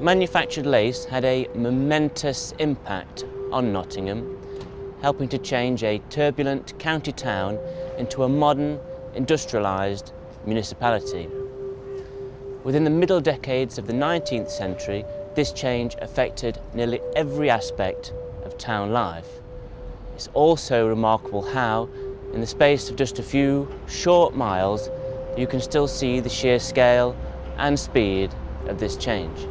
Manufactured lace had a momentous impact on Nottingham, helping to change a turbulent county town into a modern, industrialised municipality. Within the middle decades of the 19th century, this change affected nearly every aspect of town life. It's also remarkable how, in the space of just a few short miles, you can still see the sheer scale and speed of this change.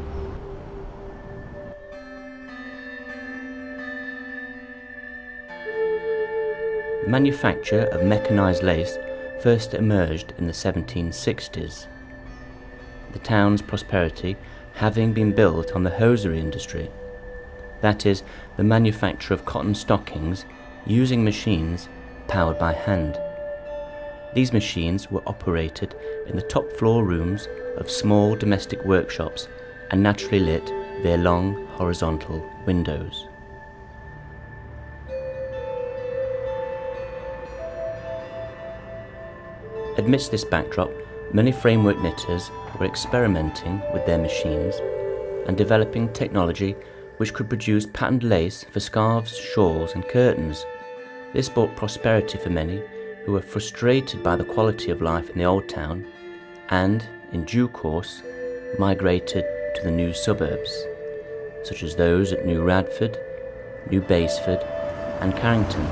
The manufacture of mechanised lace first emerged in the 1760s. The town's prosperity having been built on the hosiery industry, that is, the manufacture of cotton stockings using machines powered by hand. These machines were operated in the top floor rooms of small domestic workshops and naturally lit via long horizontal windows. Amidst this backdrop, many framework knitters were experimenting with their machines and developing technology which could produce patterned lace for scarves, shawls and curtains. This brought prosperity for many who were frustrated by the quality of life in the old town and, in due course, migrated to the new suburbs, such as those at New Radford, New Basford and Carrington.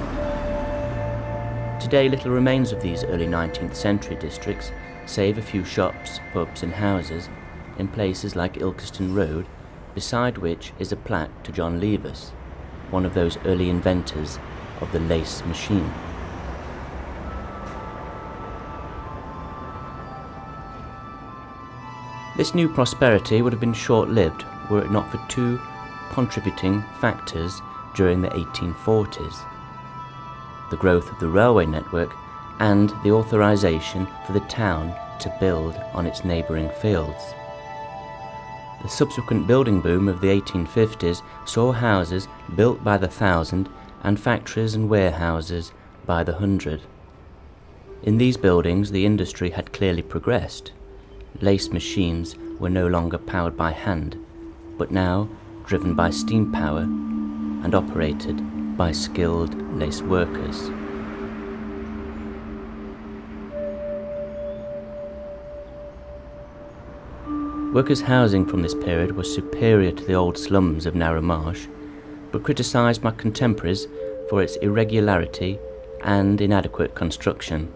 Today little remains of these early 19th century districts, save a few shops, pubs and houses in places like Ilkeston Road, beside which is a plaque to John Levis, one of those early inventors of the lace machine. This new prosperity would have been short-lived were it not for two contributing factors during the 1840s. The growth of the railway network and the authorisation for the town to build on its neighbouring fields. The subsequent building boom of the 1850s saw houses built by the thousand and factories and warehouses by the hundred. In these buildings the industry had clearly progressed. Lace machines were no longer powered by hand, but now driven by steam power and operated by skilled lace workers. Workers' housing from this period was superior to the old slums of Narrow Marsh, but criticised by contemporaries for its irregularity and inadequate construction.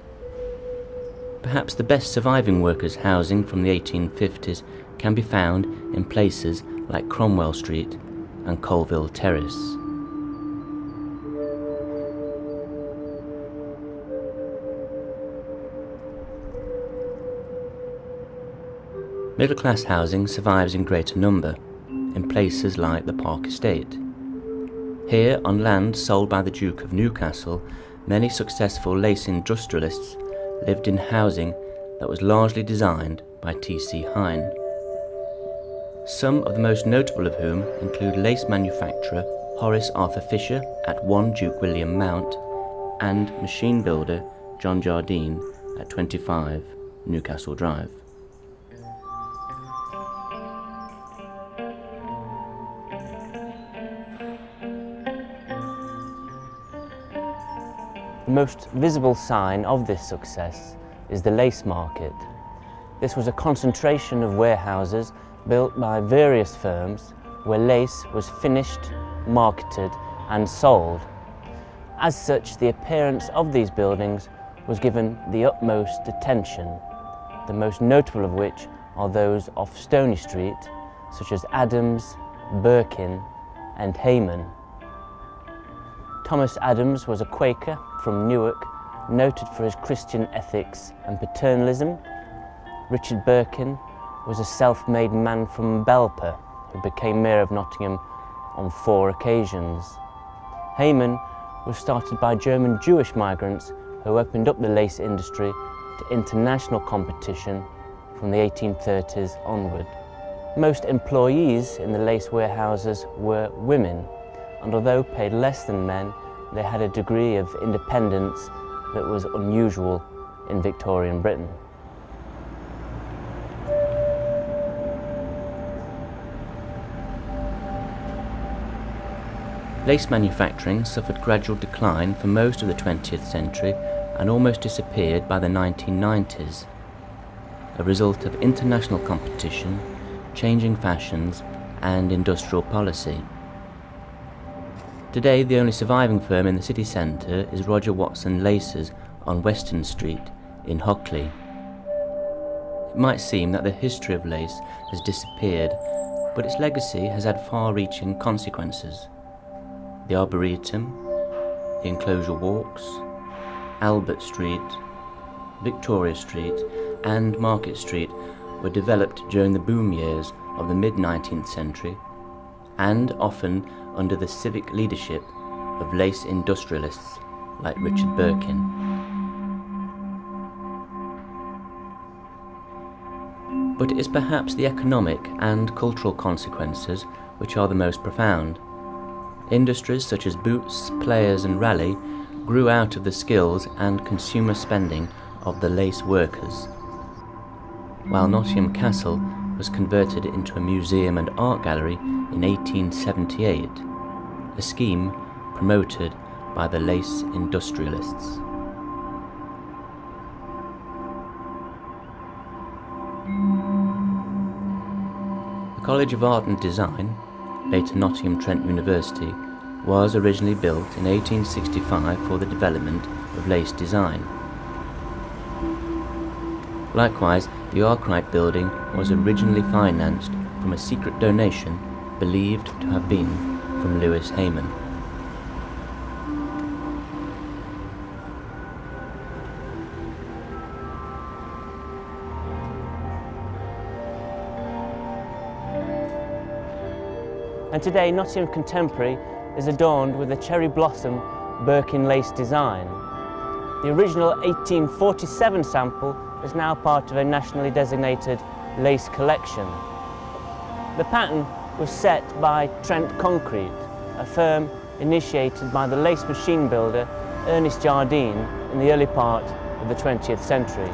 Perhaps the best surviving workers' housing from the 1850s can be found in places like Cromwell Street and Colville Terrace. Middle-class housing survives in greater number, in places like the Park Estate. Here, on land sold by the Duke of Newcastle, many successful lace industrialists lived in housing that was largely designed by T.C. Hine. Some of the most notable of whom include lace manufacturer Horace Arthur Fisher at 1 Duke William Mount and machine builder John Jardine at 25 Newcastle Drive. The most visible sign of this success is the lace market. This was a concentration of warehouses built by various firms where lace was finished, marketed and sold. As such, the appearance of these buildings was given the utmost attention, the most notable of which are those off Stony Street, such as Adams, Birkin and Hayman. Thomas Adams was a Quaker from Newark, noted for his Christian ethics and paternalism. Richard Birkin was a self-made man from Belper who became Mayor of Nottingham on 4 occasions. Hayman was started by German Jewish migrants who opened up the lace industry to international competition from the 1830s onward. Most employees in the lace warehouses were women, and although paid less than men, they had a degree of independence that was unusual in Victorian Britain. Lace manufacturing suffered gradual decline for most of the 20th century and almost disappeared by the 1990s, a result of international competition, changing fashions, and industrial policy. Today, the only surviving firm in the city centre is Roger Watson Laces on Weston Street in Hockley. It might seem that the history of lace has disappeared, but its legacy has had far-reaching consequences. The Arboretum, the Enclosure Walks, Albert Street, Victoria Street and Market Street were developed during the boom years of the mid-19th century and often under the civic leadership of lace industrialists like Richard Birkin. But it is perhaps the economic and cultural consequences which are the most profound. Industries such as Boots, Players and Raleigh grew out of the skills and consumer spending of the lace workers. While Nottingham Castle was converted into a museum and art gallery in 1878, a scheme promoted by the lace industrialists. The College of Art and Design, later Nottingham Trent University, was originally built in 1865 for the development of lace design. Likewise, the Arkwright building was originally financed from a secret donation believed to have been from Lewis Hayman. And today, Nottingham Contemporary is adorned with a cherry blossom Birkin lace design. The original 1847 sample is now part of a nationally designated lace collection. The pattern was set by Trent Concrete, a firm initiated by the lace machine builder Ernest Jardine in the early part of the 20th century.